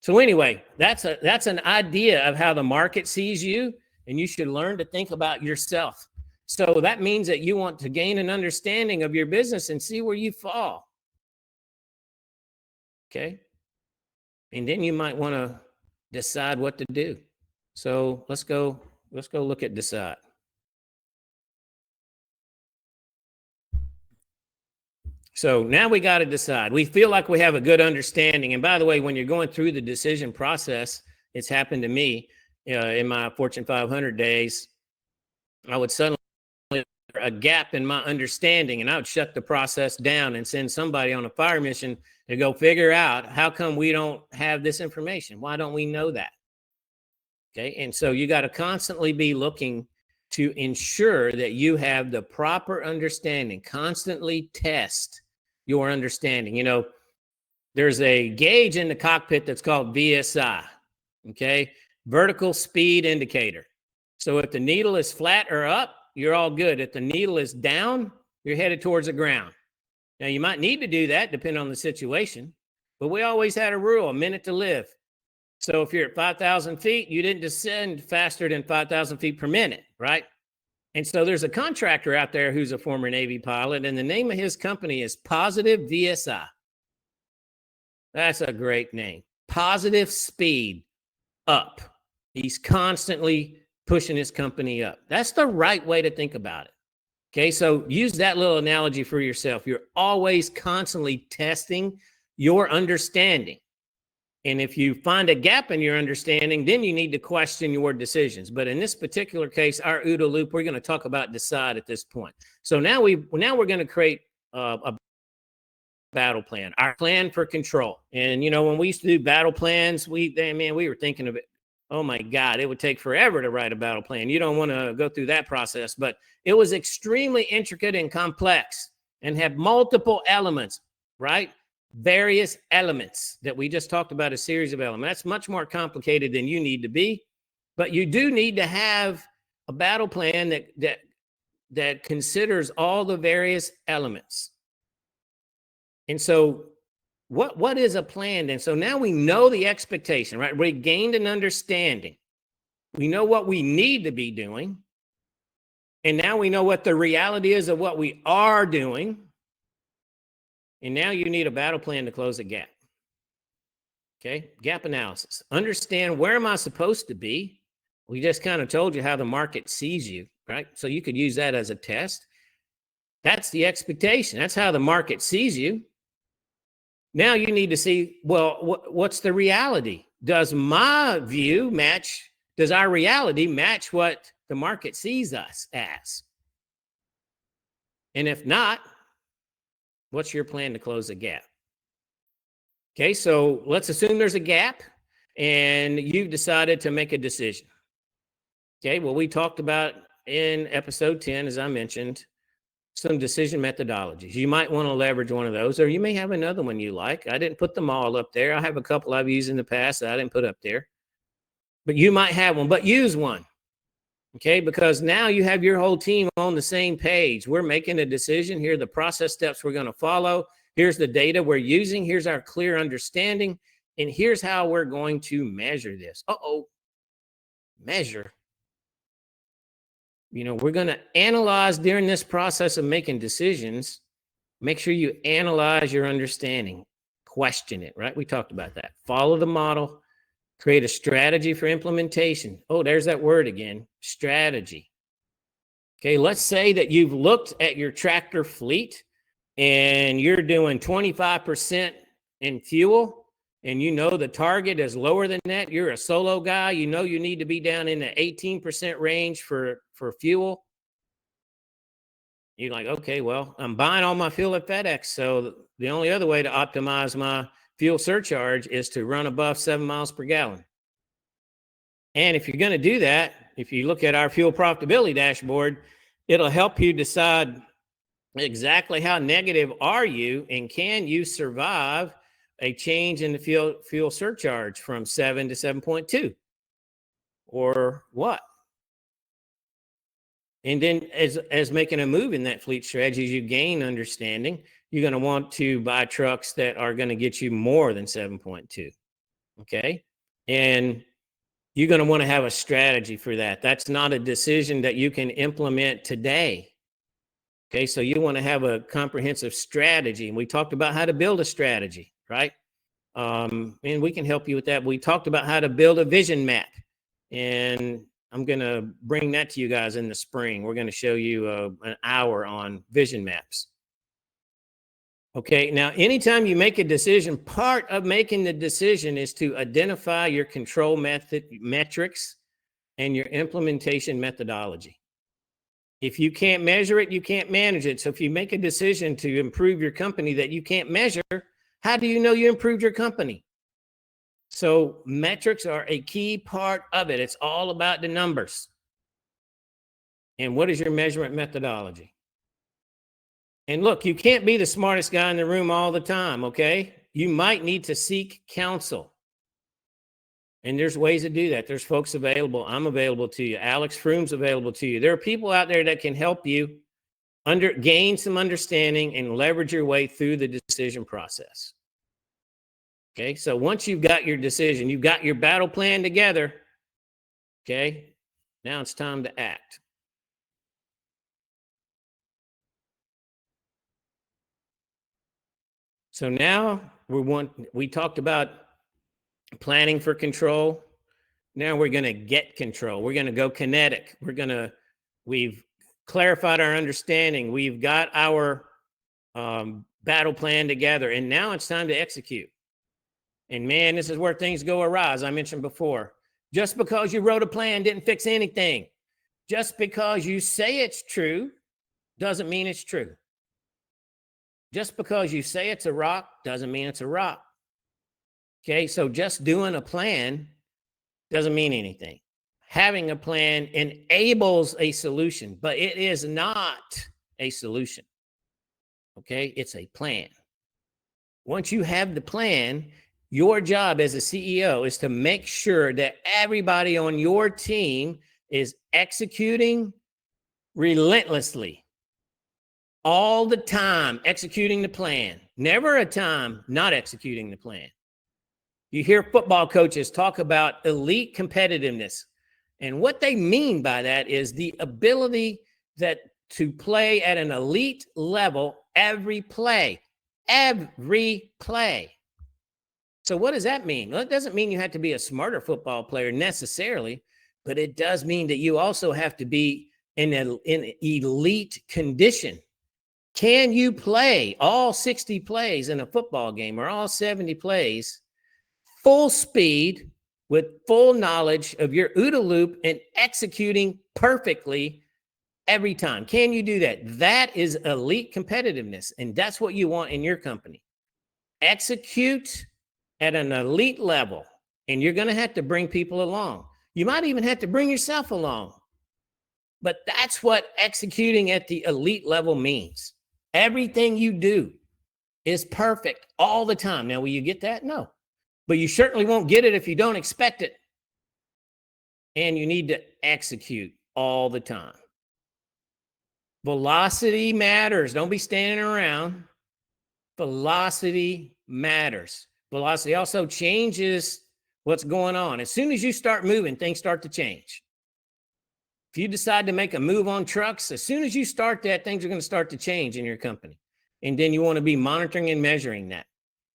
Speaker 1: So anyway, that's an idea of how the market sees you, and you should learn to think about yourself. So that means that you want to gain an understanding of your business and see where you fall. Okay. And then you might want to decide what to do. So let's go look at decide. So now we got to decide. We feel like we have a good understanding. And by the way, when you're going through the decision process, it's happened to me in my Fortune 500 days. I would suddenly a gap in my understanding, and I would shut the process down and send somebody on a fire mission to go figure out how come we don't have this information. Why don't we know that? Okay. And so you got to constantly be looking to ensure that you have the proper understanding. Constantly test your understanding. You know, there's a gauge in the cockpit that's called VSI. Okay. Vertical speed indicator. So if the needle is flat or up, you're all good. If the needle is down, you're headed towards the ground. Now, you might need to do that depending on the situation, but we always had a rule, a minute to live. So if you're at 5,000 feet, you didn't descend faster than 5,000 feet per minute, right? And so there's a contractor out there who's a former Navy pilot, and the name of his company is Positive VSI. That's a great name. Positive speed up. He's constantly pushing his company up. That's the right way to think about it. Okay, so use that little analogy for yourself. You're always constantly testing your understanding. And if you find a gap in your understanding, then you need to question your decisions. But in this particular case, our OODA loop, we're going to talk about decide at this point. So now we're going to create a battle plan, our plan for control. And, you know, when we used to do battle plans, we were thinking of it. Oh my God, it would take forever to write a battle plan. You don't want to go through that process, but it was extremely intricate and complex and have multiple elements, right? Various elements that we just talked about, a series of elements. That's much more complicated than you need to be, but you do need to have a battle plan that considers all the various elements. And so what is a plan then? So now we know the expectation, right? We gained an understanding. We know what we need to be doing. And now we know what the reality is of what we are doing. And now you need a battle plan to close a gap. Okay, gap analysis. Understand, where am I supposed to be? We just kind of told you how the market sees you, right? So you could use that as a test. That's the expectation. That's how the market sees you. Now you need to see, well, what's the reality? Does my view match, does our reality match what the market sees us as? And if not, what's your plan to close the gap? Okay, so let's assume there's a gap and you've decided to make a decision. Okay, well, we talked about in episode 10, as I mentioned, some decision methodologies. You might want to leverage one of those, or you may have another one you like. I didn't put them all up there. I have a couple I've used in the past that I didn't put up there. But you might have one, but use one. Okay, because now you have your whole team on the same page. We're making a decision. Here are the process steps we're going to follow. Here's the data we're using. Here's our clear understanding. And here's how we're going to measure this. Measure. We're going to analyze during this process of making decisions. Make sure you analyze your understanding. Question it, right? We talked about that. Follow the model. Create a strategy for implementation. Oh, there's that word again, strategy. Okay, let's say that you've looked at your tractor fleet and you're doing 25% in fuel, and the target is lower than that. You're a solo guy. You need to be down in the 18% range for fuel. You're like, okay, well, I'm buying all my fuel at FedEx. So the only other way to optimize my fuel surcharge is to run above 7 miles per gallon. And if you're going to do that, if you look at our fuel profitability dashboard, it'll help you decide exactly how negative are you and can you survive a change in the fuel surcharge from 7 to 7.2 or what? And then as making a move in that fleet strategy, as you gain understanding, you're going to want to buy trucks that are going to get you more than 7.2. Okay. And you're going to want to have a strategy for that. That's not a decision that you can implement today. Okay. So you want to have a comprehensive strategy. And we talked about how to build a strategy, right? And we can help you with that. We talked about how to build a vision map, and I'm going to bring that to you guys in the spring. We're going to show you an hour on vision maps. Okay, now anytime you make a decision, part of making the decision is to identify your control metrics and your implementation methodology. If you can't measure it, you can't manage it. So if you make a decision to improve your company that you can't measure, how do you know you improved your company? So metrics are a key part of it. It's all about the numbers. And what is your measurement methodology? And look, you can't be the smartest guy in the room all the time, okay? You might need to seek counsel. And there's ways to do that. There's folks available. I'm available to you. Alex Froome's available to you. There are people out there that can help you gain some understanding and leverage your way through the decision process. Okay, so once you've got your decision, you've got your battle plan together, okay, now it's time to act. So now we talked about planning for control. Now we're going to get control. We're going to go kinetic. We've clarified our understanding. We've got our battle plan together, and now it's time to execute. And man, this is where things go awry, as I mentioned before. Just because you wrote a plan didn't fix anything. Just because you say it's true doesn't mean it's true. Just because you say it's a rock doesn't mean it's a rock. Okay, so just doing a plan doesn't mean anything. Having a plan enables a solution, but it is not a solution. Okay, it's a plan. Once you have the plan, your job as a CEO is to make sure that everybody on your team is executing relentlessly, all the time, executing the plan. Never a time not executing the plan. You hear football coaches talk about elite competitiveness. And what they mean by that is the ability to play at an elite level every play. Every play. So what does that mean? Well, it doesn't mean you have to be a smarter football player necessarily, but it does mean that you also have to be in elite condition. Can you play all 60 plays in a football game or all 70 plays full speed with full knowledge of your OODA loop and executing perfectly every time? Can you do that? That is elite competitiveness, and that's what you want in your company. Execute at an elite level, and you're going to have to bring people along. You might even have to bring yourself along. But that's what executing at the elite level means. Everything you do is perfect all the time. Now, will you get that? No. But you certainly won't get it if you don't expect it. And you need to execute all the time. Velocity matters. Don't be standing around. Velocity matters. Velocity also changes what's going on. As soon as you start moving, things start to change. If you decide to make a move on trucks, as soon as you start that, things are going to start to change in your company. And then you want to be monitoring and measuring that.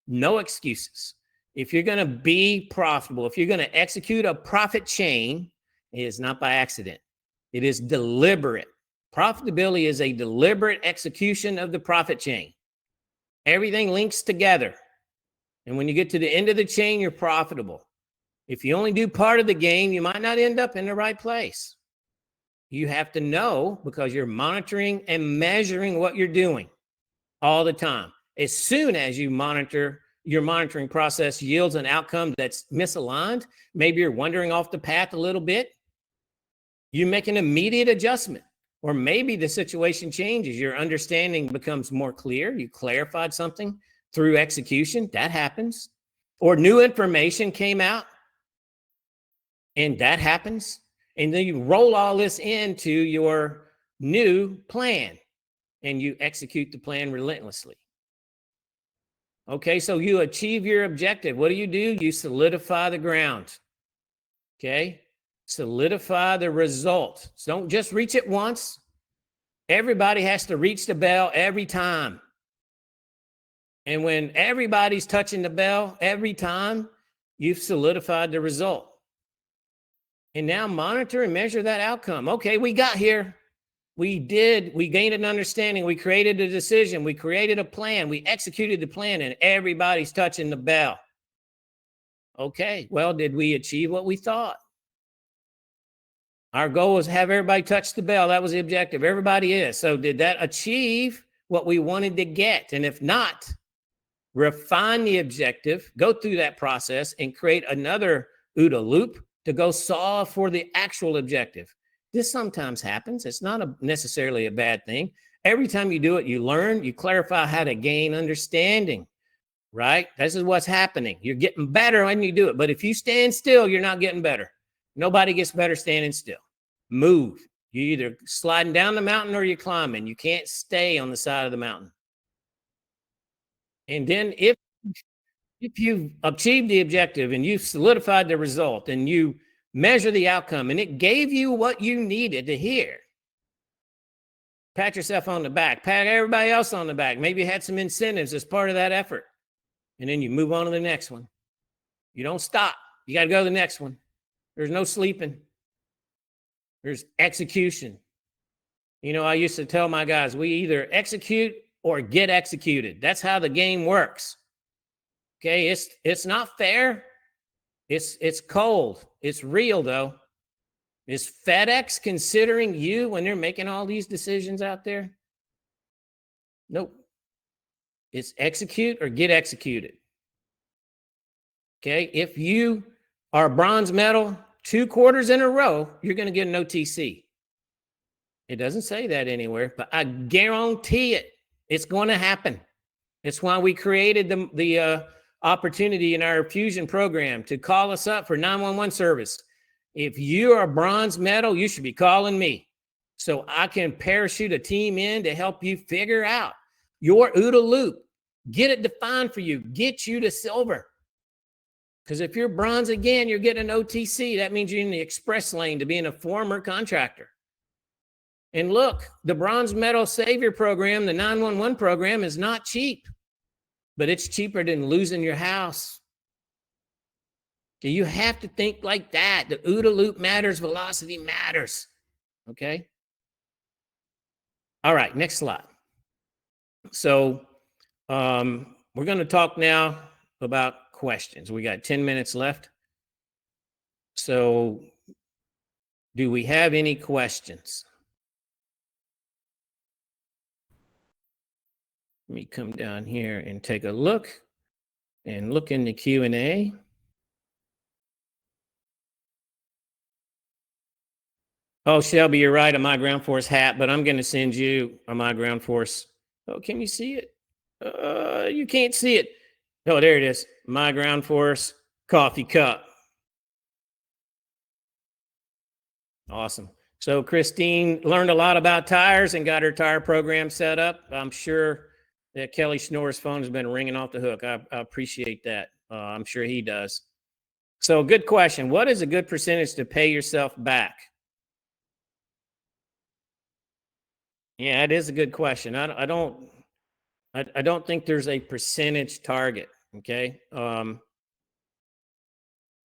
Speaker 1: No excuses. If you're going to be profitable, if you're going to execute a profit chain, it is not by accident. It is deliberate. Profitability is a deliberate execution of the profit chain. Everything links together. And when you get to the end of the chain, you're profitable. If you only do part of the game, you might not end up in the right place. You have to know, because you're monitoring and measuring what you're doing all the time. As soon as you monitor, your monitoring process yields an outcome that's misaligned, maybe you're wandering off the path a little bit, you make an immediate adjustment. Or maybe the situation changes, your understanding becomes more clear, you clarified something through execution, that happens. Or new information came out, and that happens. And then you roll all this into your new plan, and you execute the plan relentlessly. Okay, so you achieve your objective. What do? You solidify the ground. Okay, solidify the result. So don't just reach it once. Everybody has to reach the bell every time. And when everybody's touching the bell every time, you've solidified the result. And now monitor and measure that outcome. Okay, we got here. We gained an understanding. We created a decision. We created a plan. We executed the plan, and everybody's touching the bell. Okay, well, did we achieve what we thought? Our goal was to have everybody touch the bell. That was the objective. Everybody is. So did that achieve what we wanted to get? And if not, refine the objective, go through that process, and create another OODA loop to go solve for the actual objective. This sometimes happens. It's not necessarily a bad thing. Every time you do it, you learn, you clarify how to gain understanding, right? This is what's happening. You're getting better when you do it. But if you stand still, you're not getting better. Nobody gets better standing still. Move. You're either sliding down the mountain or you're climbing. You can't stay on the side of the mountain. And then if you've achieved the objective and you've solidified the result and you measure the outcome and it gave you what you needed to hear, pat yourself on the back, pat everybody else on the back. Maybe you had some incentives as part of that effort. And then you move on to the next one. You don't stop. You got to go to the next one. There's no sleeping. There's execution. You know, I used to tell my guys, we either execute or get executed. That's how the game works. Okay, it's not fair. It's cold. It's real, though. Is FedEx considering you when they're making all these decisions out there? Nope. It's execute or get executed. Okay, if you are bronze medal 2 quarters in a row, you're going to get an OTC. It doesn't say that anywhere, but I guarantee it. It's going to happen. It's why we created the opportunity in our Fusion program to call us up for 911 service. If you are a bronze medal, you should be calling me so I can parachute a team in to help you figure out your OODA loop, get it defined for you, get you to silver. Because if you're bronze again, you're getting an OTC. That means you're in the express lane to being a former contractor. And look, the Bronze Medal Savior program, the 911 program, is not cheap, but it's cheaper than losing your house. So you have to think like that. The OODA loop matters, velocity matters. Okay? All right, next slide. So we're going to talk now about questions. We got 10 minutes left. So do we have any questions? Let me come down here and take a look in the Q&A. Oh, Shelby, you're right, a mygroundforce hat, but I'm going to send you a mygroundforce. Oh, can you see it? You can't see it. Oh, there it is. mygroundforce coffee cup. Awesome. So Christine learned a lot about tires and got her tire program set up. I'm sure Kelly Schnorr's phone has been ringing off the hook. I appreciate that. I'm sure he does. So good question. What is a good percentage to pay yourself back? Yeah, it is a good question. I don't think there's a percentage target. Okay.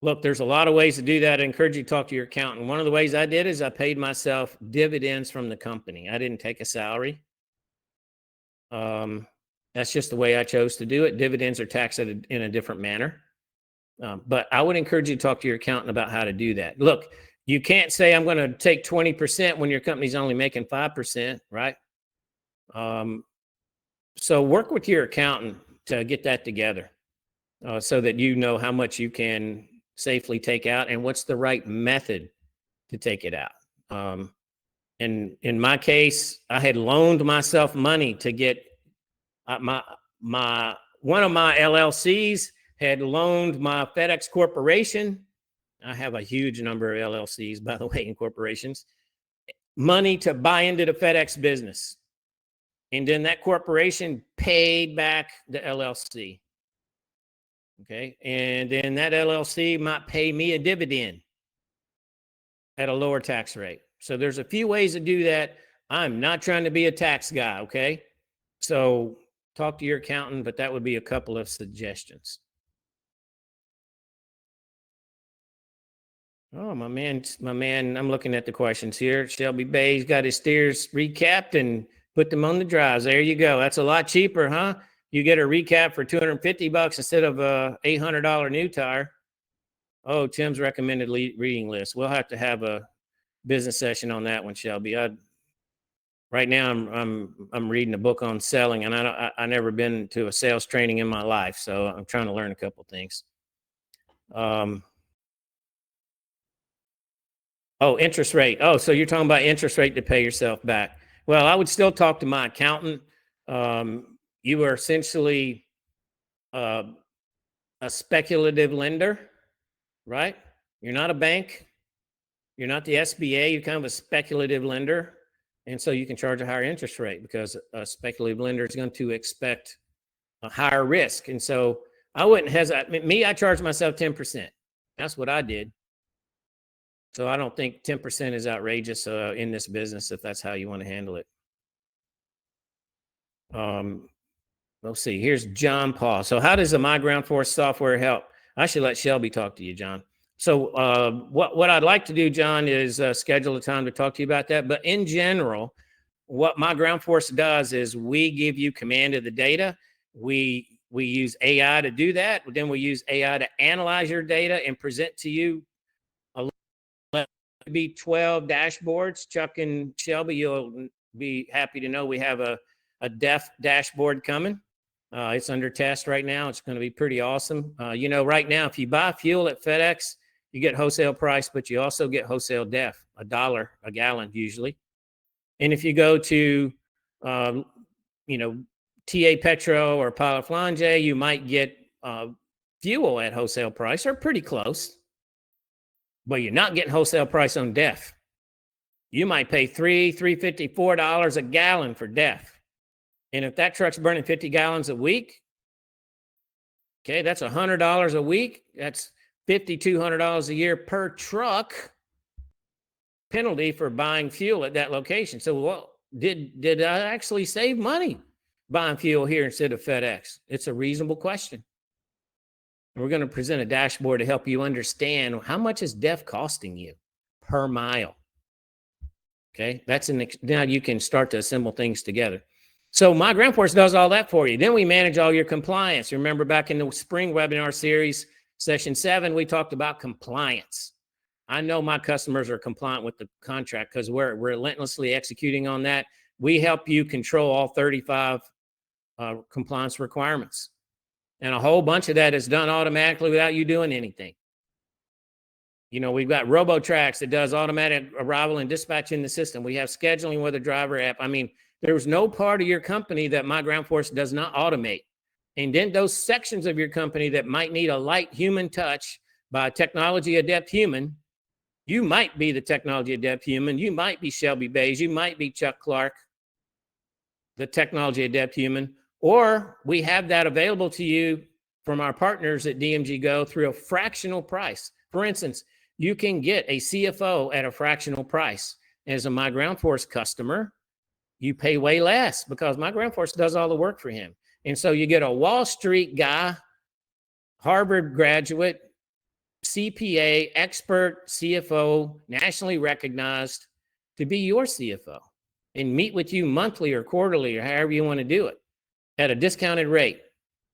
Speaker 1: Look, there's a lot of ways to do that. I encourage you to talk to your accountant. One of the ways I did is I paid myself dividends from the company. I didn't take a salary. That's just the way I chose to do it. Dividends are taxed in a different manner. But I would encourage you to talk to your accountant about how to do that. Look, you can't say I'm going to take 20% when your company's only making 5%, right? So work with your accountant to get that together so that you know how much you can safely take out and what's the right method to take it out. And in my case, I had loaned myself money to get one of my LLCs had loaned my FedEx Corporation. I have a huge number of LLCs, by the way, and corporations, money to buy into the FedEx business. And then that corporation paid back the LLC. Okay. And then that LLC might pay me a dividend at a lower tax rate. So there's a few ways to do that. I'm not trying to be a tax guy. Okay. So talk to your accountant, but that would be a couple of suggestions. Oh, my man, I'm looking at the questions here. Shelby Bay's got his steers recapped and put them on the drives. There you go. That's a lot cheaper, huh? You get a recap for $250 instead of a $800 new tire. Oh, Tim's recommended reading list. We'll have to have a business session on that one, Shelby. Right now I'm reading a book on selling, and I never been to a sales training in my life, so I'm trying to learn a couple things. Oh, interest rate. Oh, so you're talking about interest rate to pay yourself back. Well, I would still talk to my accountant. You are essentially a speculative lender, right? You're not a bank. You're not the SBA. You're kind of a speculative lender. And so you can charge a higher interest rate because a speculative lender is going to expect a higher risk. And so I wouldn't hesitate. I charge myself 10%. That's what I did. So I don't think 10% is outrageous in this business if that's how you want to handle it. Let's see. Here's John Paul. So how does the mygroundforce software help? I should let Shelby talk to you, John. So what I'd like to do, John, is schedule a time to talk to you about that. But in general, what mygroundforce does is we give you command of the data. We use AI to do that. Then we use AI to analyze your data and present to you be 12 dashboards. Chuck and Shelby, you'll be happy to know we have a DEF dashboard coming. It's under test right now. It's going to be pretty awesome. Right now, if you buy fuel at FedEx, you get wholesale price, but you also get wholesale DEF, $1 a gallon usually. And if you go to, TA Petro or Pilot Flange, you might get fuel at wholesale price or pretty close. But you're not getting wholesale price on DEF. You might pay $3.50, $4 a gallon for DEF. And if that truck's burning 50 gallons a week, okay, that's $100 a week. That's $5,200 a year per truck penalty for buying fuel at that location. So what did I actually save money buying fuel here instead of FedEx? It's a reasonable question. We're going to present a dashboard to help you understand how much is DEF costing you per mile. Okay, now you can start to assemble things together. So mygroundforce does all that for you. Then we manage all your compliance. Remember back in the spring webinar series, session 7, we talked about compliance. I know my customers are compliant with the contract because we're relentlessly executing on that. We help you control all 35 compliance requirements. And a whole bunch of that is done automatically without you doing anything. We've got RoboTrax that does automatic arrival and dispatch in the system. We have scheduling with a driver app. I mean, there's no part of your company that mygroundforce does not automate. And then those sections of your company that might need a light human touch by a technology adept human, you might be the technology adept human. You might be Shelby Bays. You might be Chuck Clark, the technology adept human. Or we have that available to you from our partners at DMG Go through a fractional price. For instance, you can get a CFO at a fractional price. As a mygroundforce customer, you pay way less because mygroundforce does all the work for him. And so you get a Wall Street guy, Harvard graduate, CPA, expert CFO, nationally recognized, to be your CFO and meet with you monthly or quarterly or however you want to do it at a discounted rate.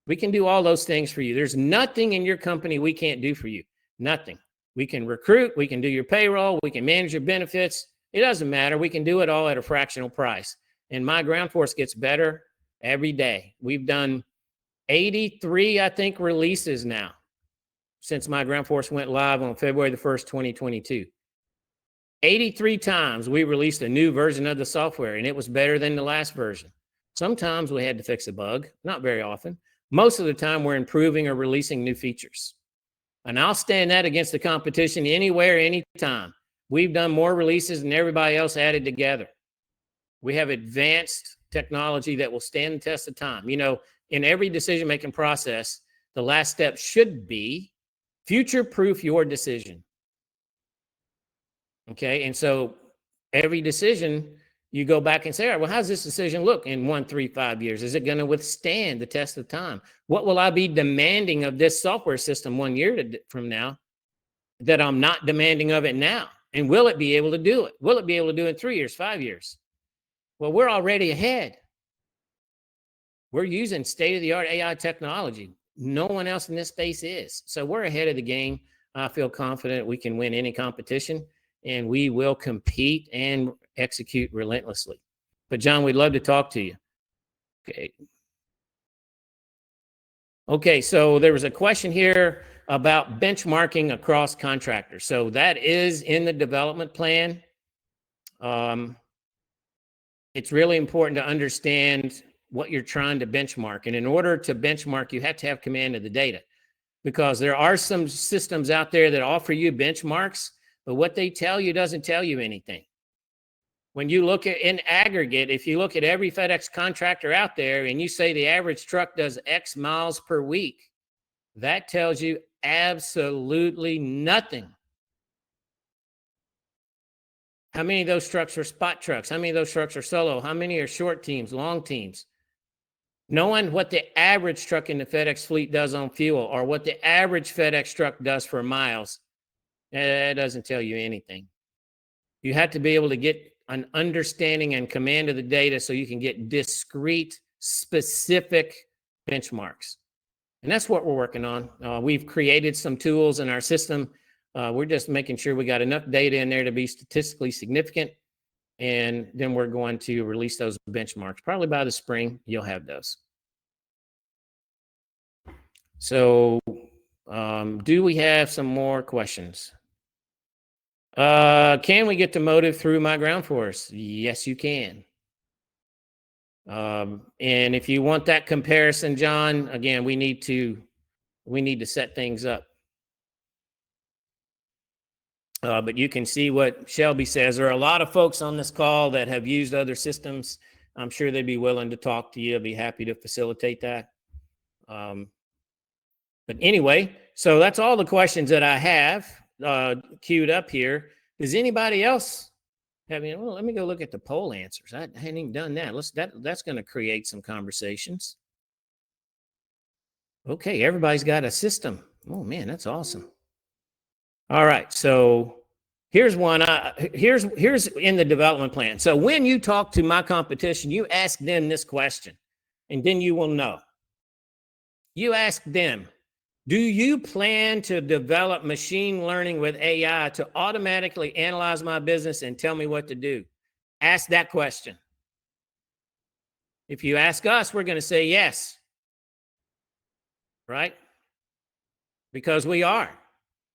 Speaker 1: We can do all those things for you. There's nothing in your company we can't do for you. Nothing. We can recruit. We can do your payroll. We can manage your benefits. It doesn't matter. We can do it all at a fractional price. And mygroundforce gets better every day. We've done 83, I think, releases now since mygroundforce went live on February the 1st, 2022. 83 times we released a new version of the software, and it was better than the last version. Sometimes we had to fix a bug, not very often. Most of the time, we're improving or releasing new features. And I'll stand that against the competition anywhere, anytime. We've done more releases than everybody else added together. We have advanced technology that will stand the test of time. You know, in every decision-making process, the last step should be future-proof your decision. Okay, and so every decision, you go back and say, all right, well, how's this decision look in 1, 3, 5 years? Is it going to withstand the test of time? What will I be demanding of this software system 1 year from now that I'm not demanding of it now? And will it be able to do it? Will it be able to do it in 3 years, 5 years? Well, we're already ahead. We're using state-of-the-art AI technology. No one else in this space is. So we're ahead of the game. I feel confident we can win any competition, and we will compete and execute relentlessly. But John, we'd love to talk to you. Okay, so there was a question here about benchmarking across contractors. So that is in the development plan. It's really important to understand what you're trying to benchmark. And in order to benchmark, you have to have command of the data, because there are some systems out there that offer you benchmarks, but what they tell you doesn't tell you anything. When you look at in aggregate, if you look at every FedEx contractor out there and you say the average truck does X miles per week, that tells you absolutely nothing. How many of those trucks are spot trucks? How many of those trucks are solo? How many are short teams, long teams? Knowing what the average truck in the FedEx fleet does on fuel, or what the average FedEx truck does for miles, that doesn't tell you anything. You have to be able to get an understanding and command of the data so you can get discrete, specific benchmarks. And that's what we're working on. We've created some tools in our system. We're just making sure we got enough data in there to be statistically significant. And then we're going to release those benchmarks. Probably by the spring, you'll have those. So do we have some more questions? Can we get the motive through mygroundforce? Yes, you can. And if you want that comparison, John, again, we need to set things up. But you can see what Shelby says. There are a lot of folks on this call that have used other systems. I'm sure they'd be willing to talk to you. I'd be happy to facilitate that. But anyway, so that's all the questions that I have queued up here. Does anybody else have any? Well, let me go look at the poll answers. I hadn't even done that. That's going to create some conversations. Okay, everybody's got a system. Oh man, that's awesome. All right, so here's one. Here's in the development plan. So when you talk to my competition, you ask them this question, and then you will know. You ask them, do you plan to develop machine learning with AI to automatically analyze my business and tell me what to do? Ask that question. If you ask us, we're going to say yes, right? Because we are.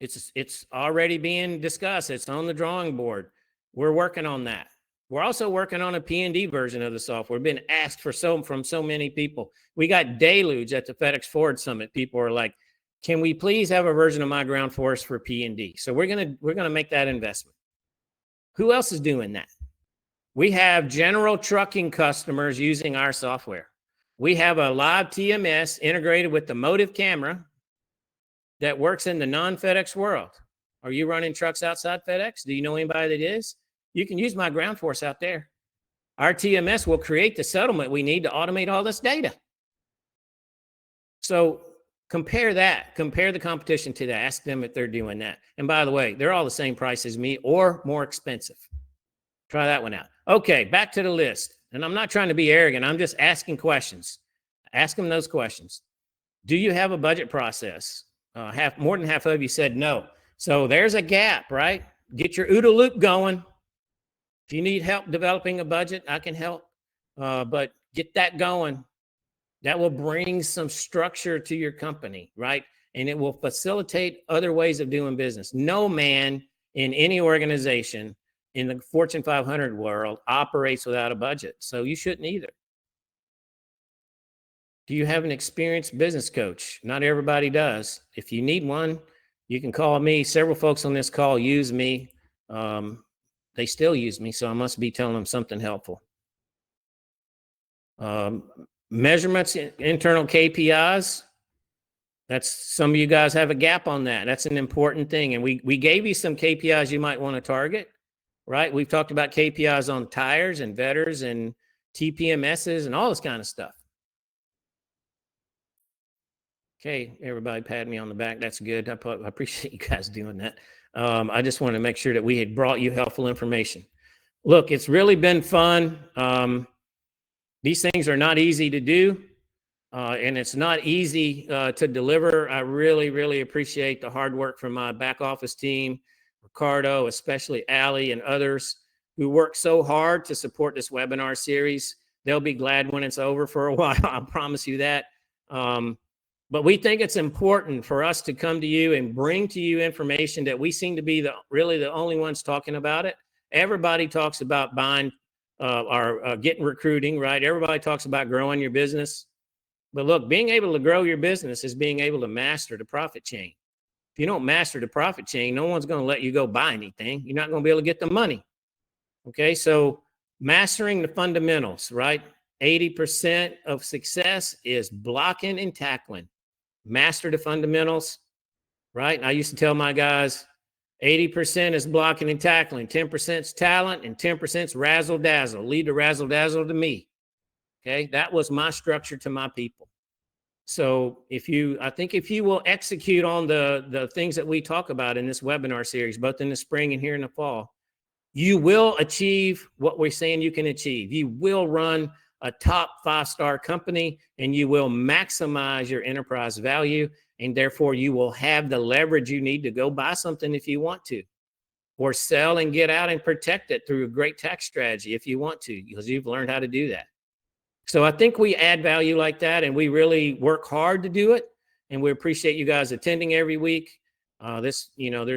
Speaker 1: It's already being discussed. It's on the drawing board. We're working on that. We're also working on a P&D version of the software. We've been asked from so many people. We got deluge at the FedEx Forward Summit. People are like, can we please have a version of mygroundforce for P&D? So we're gonna make that investment. Who else is doing that? We have general trucking customers using our software. We have a live TMS integrated with the Motive camera that works in the non-FedEx world. Are you running trucks outside FedEx? Do you know anybody that is? You can use mygroundforce out there. Our TMS will create the settlement we need to automate all this data. So compare that, compare the competition to that. Ask them if they're doing that. And by the way, they're all the same price as me or more expensive. Try that one out. Okay, back to the list. And I'm not trying to be arrogant. I'm just asking questions. Ask them those questions. Do you have a budget process? More than half of you said no. So there's a gap, right? Get your OODA loop going. If you need help developing a budget, I can help. But get that going. That will bring some structure to your company, right? And it will facilitate other ways of doing business. No man in any organization in the Fortune 500 world operates without a budget. So you shouldn't either. Do you have an experienced business coach? Not everybody does. If you need one, you can call me. Several folks on this call use me. They still use me, so I must be telling them something helpful. Measurements, internal KPIs. That's some of you guys have a gap on that. That's an important thing. And we gave you some KPIs you might want to target, right? We've talked about KPIs on tires and vetters and TPMSs and all this kind of stuff. Okay, everybody patted me on the back. That's good. I appreciate you guys doing that. I just want to make sure that we had brought you helpful information. Look, it's really been fun. These things are not easy to do, and it's not easy to deliver. I really, really appreciate the hard work from my back office team, Ricardo, especially Allie and others who work so hard to support this webinar series. They'll be glad when it's over for a while. I promise you that. But we think it's important for us to come to you and bring to you information that we seem to be really the only ones talking about it. Everybody talks about buying or getting recruiting, right? Everybody talks about growing your business. But look, being able to grow your business is being able to master the profit chain. If you don't master the profit chain, no one's going to let you go buy anything. You're not going to be able to get the money. Okay, so mastering the fundamentals, right? 80% of success is blocking and tackling. Master the fundamentals, right? And I used to tell my guys, 80% is blocking and tackling, 10% is talent, and 10% is razzle dazzle. Lead the razzle dazzle to me. Okay, that was my structure to my people. So I think if you will execute on the things that we talk about in this webinar series, both in the spring and here in the fall, you will achieve what we're saying you can achieve. You will run a top 5-star company, and you will maximize your enterprise value, and therefore you will have the leverage you need to go buy something if you want to, or sell and get out and protect it through a great tax strategy if you want to, because you've learned how to do that. So I think we add value like that, and we really work hard to do it, and we appreciate you guys attending every week. There's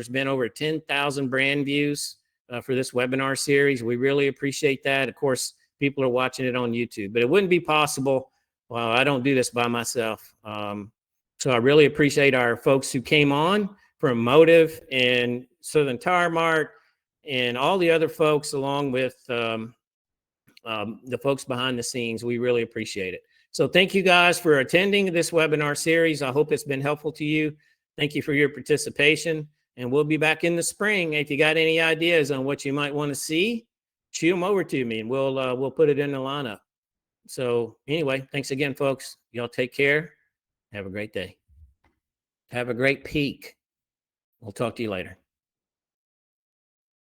Speaker 1: been over 10,000 brand views for this webinar series. We really appreciate that. Of course, people are watching it on YouTube, but it wouldn't be possible. Well, I don't do this by myself. So I really appreciate our folks who came on from Motive and Southern Tire Mart and all the other folks, along with the folks behind the scenes. We really appreciate it. So thank you guys for attending this webinar series. I hope it's been helpful to you. Thank you for your participation, and we'll be back in the spring. If you got any ideas on what you might want to see, shoot them over to me, and we'll put it in the lineup. So anyway, thanks again, folks. Y'all take care. Have a great day. Have a great peak. We'll talk to you later.